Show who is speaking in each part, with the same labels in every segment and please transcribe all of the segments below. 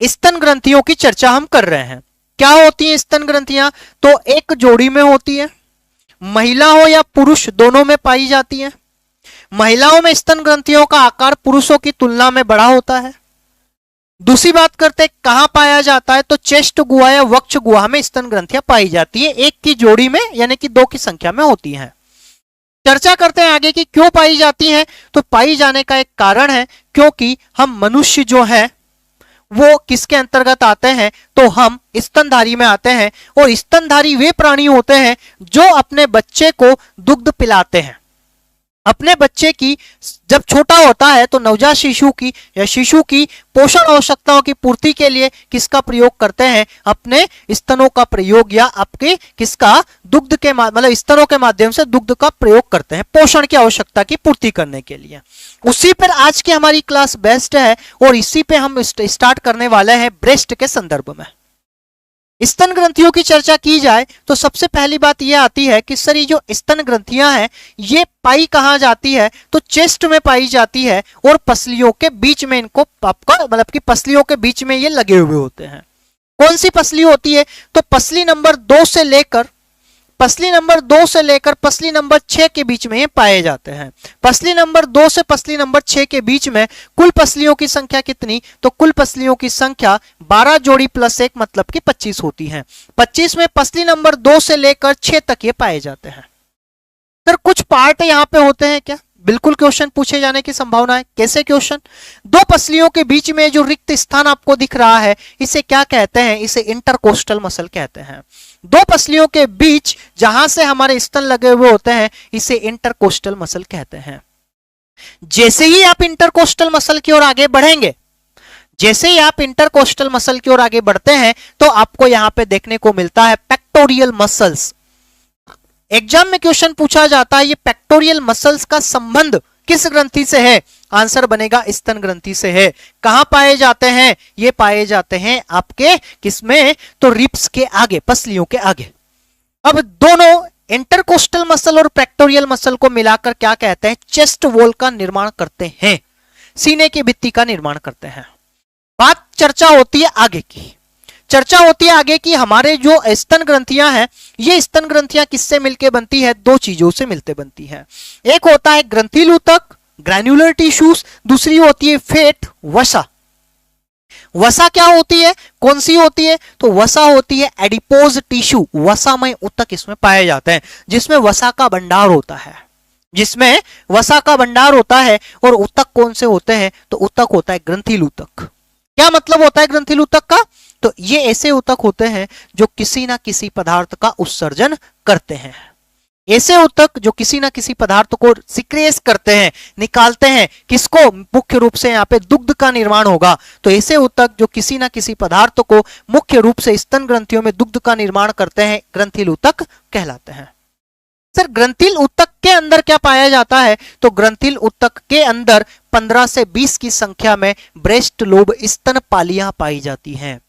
Speaker 1: स्तन ग्रंथियों की चर्चा हम कर रहे हैं। क्या होती हैं स्तन ग्रंथियां? तो एक जोड़ी में होती है, महिला हो या पुरुष दोनों में पाई जाती है। महिलाओं में स्तन ग्रंथियों का आकार पुरुषों की तुलना में बड़ा होता है। दूसरी बात करते हैं कहां पाया जाता है, तो चेस्ट गुहा या वक्ष गुहा में स्तन ग्रंथियां पाई जाती है, एक की जोड़ी में यानी कि 2 की संख्या में होती हैं। चर्चा करते हैं आगे कि क्यों पाई जाती हैं। तो पाई जाने का एक कारण है क्योंकि हम मनुष्य जो है वो किसके अंतर्गत आते हैं, तो हम स्तनधारी में आते हैं, और स्तनधारी वे प्राणी होते हैं जो अपने बच्चे को दुग्ध पिलाते हैं। अपने बच्चे की जब छोटा होता है तो नवजात शिशु की या शिशु की पोषण आवश्यकताओं की पूर्ति के लिए किसका प्रयोग करते हैं, अपने स्तनों का प्रयोग, या आपके किसका दुग्ध के मतलब स्तनों के माध्यम से दुग्ध का प्रयोग करते हैं पोषण की आवश्यकता की पूर्ति करने के लिए। उसी पर आज की हमारी क्लास बेस्ट है और इसी पे हम स्टार्ट करने वाले हैं ब्रेस्ट के संदर्भ में। स्तन ग्रंथियों की चर्चा की जाए तो सबसे पहली बात यह आती है कि सर ये जो स्तन ग्रंथियां हैं ये पाई कहां जाती है, तो चेस्ट में पाई जाती है और पसलियों के बीच में इनको आपका मतलब कि पसलियों के बीच में ये लगे हुए होते हैं। कौन सी पसली होती है, तो पसली नंबर 2 से लेकर पसली नंबर 6 के बीच में ये पाए जाते हैं। पसली नंबर 2 से पसली नंबर 6 के बीच में कुल पसलियों की संख्या कितनी, तो कुल पसलियों की संख्या 12 जोड़ी प्लस 1 मतलब कि 25 होती है। 25 में पसली नंबर 2 से लेकर 6 तक ये पाए जाते हैं। सर कुछ पार्ट यहाँ पे होते हैं क्या, बिल्कुल क्वेश्चन पूछे जाने की संभावना है। कैसे क्वेश्चन, 2 पसलियों के बीच में जो रिक्त स्थान आपको दिख रहा है इसे क्या कहते हैं, इसे इंटरकोस्टल मसल कहते हैं। 2 पसलियों के बीच जहां से हमारे स्तन लगे हुए होते हैं इसे इंटरकोस्टल मसल कहते हैं। जैसे ही आप इंटरकोस्टल मसल की ओर आगे बढ़ेंगे, जैसे ही आप इंटरकोस्टल मसल की ओर आगे बढ़ते हैं तो आपको यहां पे देखने को मिलता है पेक्टोरियल मसल्स। एग्जाम में क्वेश्चन पूछा जाता है ये पेक्टोरियल मसल्स का संबंध किस ग्रंथि से है, आंसर बनेगा स्तन ग्रंथि से है। कहां पाए जाते हैं, ये पाए जाते हैं आपके किसमें, तो रिब्स के आगे, पसलियों के आगे। अब दोनों इंटरकोस्टल मसल और पेक्टोरियल मसल को मिलाकर क्या कहते हैं, चेस्ट वॉल का निर्माण करते हैं, सीने की भित्ति का निर्माण करते हैं। बात चर्चा होती है आगे की, चर्चा होती है आगे की हमारे जो स्तन ग्रंथियां हैं ये स्तन ग्रंथियां किससे मिलकर बनती है, 2 चीजों से मिलकर बनती है। एक होता है ग्रंथिल ऊतक ग्रैन्युलर टिश्यूज, दूसरी होती है फेट वसा। वसा क्या होती है, कौन सी होती है, तो वसा होती है एडिपोज टिश्यू, वसामय ऊतक इसमें पाए जाते हैं जिसमें वसा का भंडार होता है, जिसमें वसा का भंडार होता है। और ऊतक कौन से होते हैं, तो ऊतक होता है ग्रंथिल ऊतक। क्या मतलब होता है ग्रंथिल ऊतक का, तो ये ऐसे ऊतक होते हैं जो किसी ना किसी पदार्थ का उत्सर्जन करते हैं। ऐसे ऊतक जो किसी ना किसी पदार्थ को सिक्रेस करते हैं, निकालते हैं, किसको, मुख्य रूप से यहाँ पे दुग्ध का निर्माण होगा। तो ऐसे ऊतक जो किसी ना किसी पदार्थ को मुख्य रूप से स्तन ग्रंथियों में दुग्ध का निर्माण करते हैं ग्रंथिल ऊतक कहलाते हैं। सर ग्रंथिल ऊतक के अंदर क्या पाया जाता है, तो ग्रंथिल ऊतक के अंदर 15 से 20 की संख्या में ब्रेस्ट लोब स्तन पालियां पाई जाती हैं।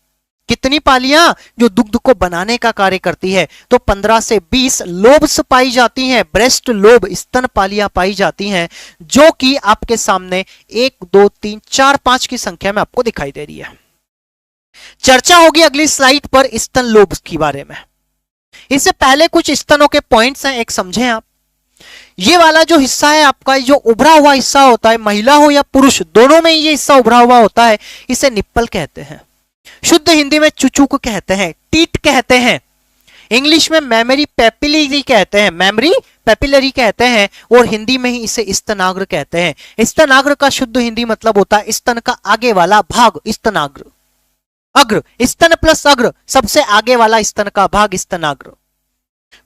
Speaker 1: कितनी पालियां, जो दुग्ध को बनाने का कार्य करती है, तो 15 से 20 लोब्स पाई जाती हैं, ब्रेस्ट लोब स्तन पालियां पाई जाती हैं, जो कि आपके सामने 1 2 3 4 5 की संख्या में आपको दिखाई दे रही है। चर्चा होगी अगली स्लाइड पर स्तन लोब्स के बारे में। इससे पहले कुछ स्तनों के पॉइंट्स हैं, एक समझें आप। ये वाला जो हिस्सा है आपका, जो उभरा हुआ हिस्सा होता है, महिला हो या पुरुष दोनों में ये हिस्सा उभरा हुआ होता है, इसे निप्पल कहते हैं। शुद्ध हिंदी में चुचुक कहते हैं, टीट कहते हैं, इंग्लिश में मेमरी पेपिलरी कहते हैं, मेमरी पेपिलरी कहते हैं, और हिंदी में ही इसे स्तनाग्र कहते हैं। स्तनाग्र का शुद्ध हिंदी मतलब होता है स्तन का आगे वाला भाग, स्तनाग्र। अग्र, स्तन प्लस अग्र, सबसे आगे वाला स्तन का भाग स्तनाग्र।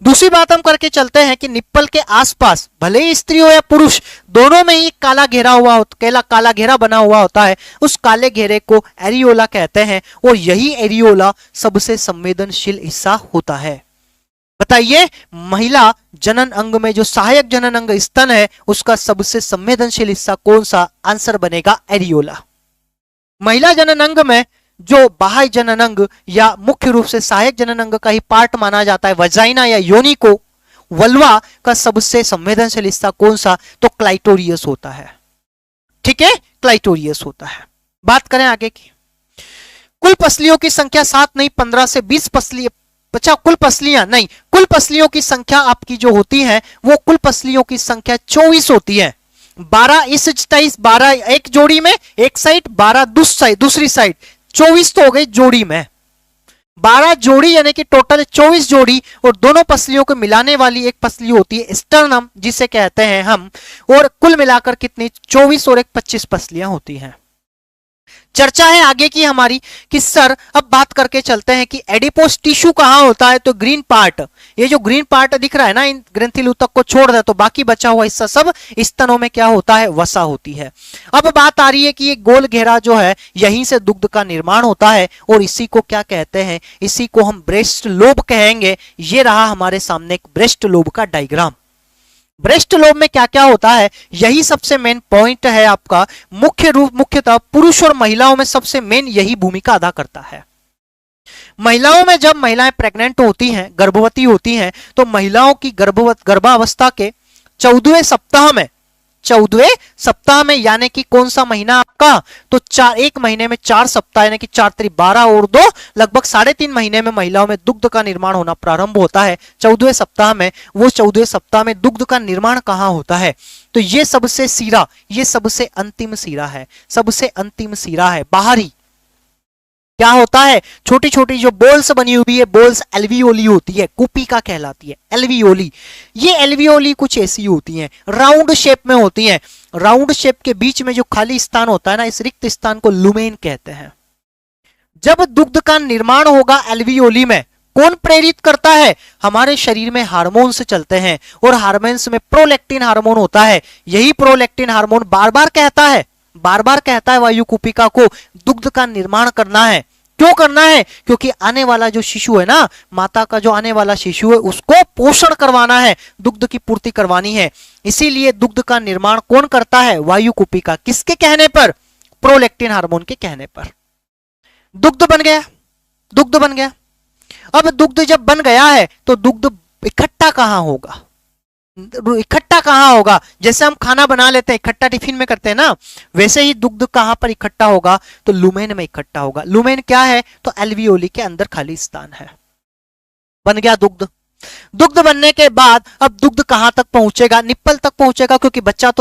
Speaker 1: दूसरी बात हम करके चलते हैं कि निप्पल के आसपास भले ही स्त्री हो या पुरुष दोनों में ही काला घेरा हुआ काला घेरा बना हुआ होता है, उस काले घेरे को एरियोला कहते हैं, और यही एरियोला सबसे संवेदनशील हिस्सा होता है। बताइए महिला जनन अंग में जो सहायक जनन अंग स्तन है उसका सबसे संवेदनशील हिस्सा कौन सा, आंसर बनेगा एरियोला। महिला जनन अंग में जो बाह्य जनन अंग या मुख्य रूप से सहायक जनन अंग का ही पार्ट माना जाता है वजाइना या योनि को, वल्वा का सबसे संवेदनशील हिस्सा कौन सा, तो क्लाइटोरियस होता है। ठीक है, क्लाइटोरियस होता है। बात करें आगे की, पसलियों की संख्या 7 नहीं 15 से 20 पसली, अच्छा कुल पसलियां नहीं, कुल पसलियों की संख्या आपकी जो होती है वो कुल पसलियों की संख्या 24 होती है। 12 इस 27, 12 एक जोड़ी में एक साइड, 12 दूसरी साइड, 24 तो हो गई जोड़ी में। 12 जोड़ी यानी कि टोटल 24 जोड़ी, और दोनों पसलियों को मिलाने वाली एक पसली होती है स्टर्नम जिसे कहते हैं हम, और कुल मिलाकर कितनी 24 और एक 25 पसलियां होती हैं। चर्चा है आगे की हमारी कि सर अब बात करके चलते हैं कि एडिपोस टिश्यू कहां होता है। तो ग्रीन पार्ट, ये जो ग्रीन पार्ट दिख रहा है ना, इन ग्रंथिल ऊतक को छोड़ दे तो बाकी बचा हुआ हिस्सा सब स्तनों में क्या होता है, वसा होती है। अब बात आ रही है कि ये गोल घेरा जो है यहीं से दुग्ध का निर्माण होता है, और इसी को क्या कहते हैं, इसी को हम ब्रेस्ट लोब कहेंगे। ये रहा हमारे सामने एक ब्रेस्ट लोब का डायग्राम। ब्रेस्ट लोब में क्या क्या होता है, यही सबसे मेन पॉइंट है आपका। मुख्यतः पुरुष और महिलाओं में सबसे मेन यही भूमिका अदा करता है। महिलाओं में जब महिलाएं प्रेग्नेंट होती हैं, गर्भवती होती हैं, तो महिलाओं की गर्भावस्था के 14वें सप्ताह में यानी कि कौन सा महीना आपका, तो एक महीने में 4 सप्ताह यानी कि 4 3 12 और 2 लगभग 3.5 महीने में महिलाओं में दुग्ध का निर्माण होना प्रारंभ होता है 14वें सप्ताह में। वो 14वें सप्ताह में दुग्ध का निर्माण कहां होता है, तो ये सबसे अंतिम सिरा है बाहरी। क्या होता है, छोटी छोटी जो बोल्स बनी हुई है, बोल्स एल्वियोली होती है, कुपिका कहलाती है एल्वियोली। ये एल्वियोली कुछ ऐसी होती हैं, राउंड शेप में होती हैं। राउंड शेप के बीच में जो खाली स्थान होता है ना, इस रिक्त स्थान को लुमेन कहते हैं। जब दुग्ध का निर्माण होगा एल्वियोली में, कौन प्रेरित करता है, हमारे शरीर में हार्मोन्स चलते हैं, और हार्मोन्स में प्रोलैक्टिन हार्मोन होता है। यही प्रोलैक्टिन हार्मोन बार बार कहता है वायु कुपिका को दुग्ध का निर्माण करना है। क्यों करना है, क्योंकि आने वाला जो शिशु है ना, माता का जो आने वाला शिशु है, उसको पोषण करवाना है, दुग्ध की पूर्ति करवानी है। इसीलिए दुग्ध का निर्माण कौन करता है, वायु कुपिका। किसके कहने पर, प्रोलैक्टिन हार्मोन के कहने पर। दुग्ध बन गया। अब दुग्ध जब बन गया है तो दुग्ध इकट्ठा कहां होगा, जैसे हम खाना बना लेते हैं इकट्ठा टिफिन में करते हैं ना, वैसे ही दुग्ध कहां पर इकट्ठा होगा, तो लुमेन में इकट्ठा होगा। लुमेन क्या है, तो एल्वियोली के अंदर खाली स्थान है। बन गया दुग्ध बनने के बाद अब दुग्ध कहां तक पहुंचेगा, निप्पल तक पहुंचेगा, क्योंकि बच्चा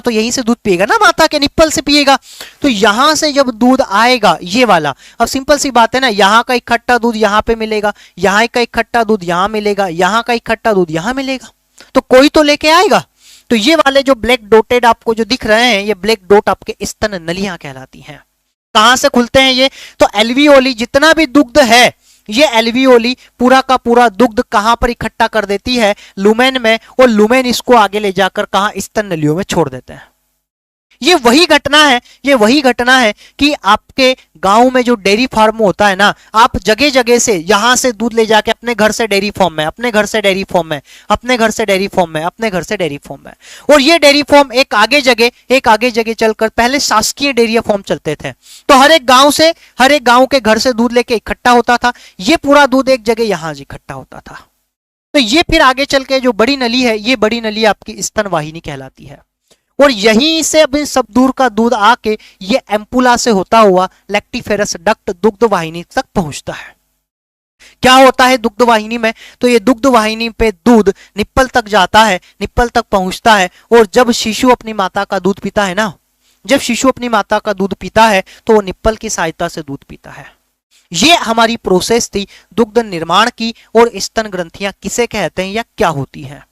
Speaker 1: तो यहीं से दूध पिएगा ना, माता के निप्पल से पिएगा। तो यहां से जब दूध आएगा ये वाला, अब सिंपल सी बात है ना, यहां का इकट्ठा दूध यहां पे मिलेगा, यहां का इकट्ठा दूध यहां मिलेगा, यहां का इकट्ठा दूध यहां मिलेगा, तो कोई तो लेके आएगा। तो ये वाले जो ब्लैक डॉटेड आपको जो दिख रहे हैं, ये ब्लैक डॉट आपके स्तन नलियां कहलाती हैं। कहां से खुलते हैं ये, तो एल्वियोली, जितना भी दुग्ध है ये एल्वियोली पूरा का पूरा दुग्ध कहां पर इकट्ठा कर देती है, लुमेन में, और लुमेन इसको आगे ले जाकर कहां, स्तन नलियों में छोड़ देते हैं। ये वही घटना है कि आपके गांव में जो डेयरी फार्म होता है ना, आप जगह जगह से यहां से दूध ले जाके अपने घर से डेयरी फार्म में, अपने घर से डेयरी फार्म में, अपने घर से डेयरी फार्म में, अपने घर से डेयरी फार्म में, और ये डेयरी फार्म एक आगे जगह चलकर, पहले शासकीय डेयरी फार्म चलते थे, तो हर एक गांव के घर से दूध लेके इकट्ठा होता था। ये पूरा दूध एक जगह यहां इकट्ठा होता था। तो ये फिर आगे चल के जो बड़ी नली है, ये बड़ी नली आपकी स्तन वाहिनी कहलाती है, और यहीं से अभी सब दूर का दूध आके ये एम्पुला से होता हुआ लैक्टिफेरस डक्ट दुग्ध वाहिनी तक पहुंचता है। क्या होता है दुग्ध वाहिनी में, तो ये दुग्ध वाहिनी पे दूध निप्पल तक जाता है, निप्पल तक पहुंचता है, और जब शिशु अपनी माता का दूध पीता है ना, तो वो निप्पल की सहायता से दूध पीता है। ये हमारी प्रोसेस थी दुग्ध निर्माण की। और स्तन ग्रंथियां किसे कहते हैं या क्या होती है।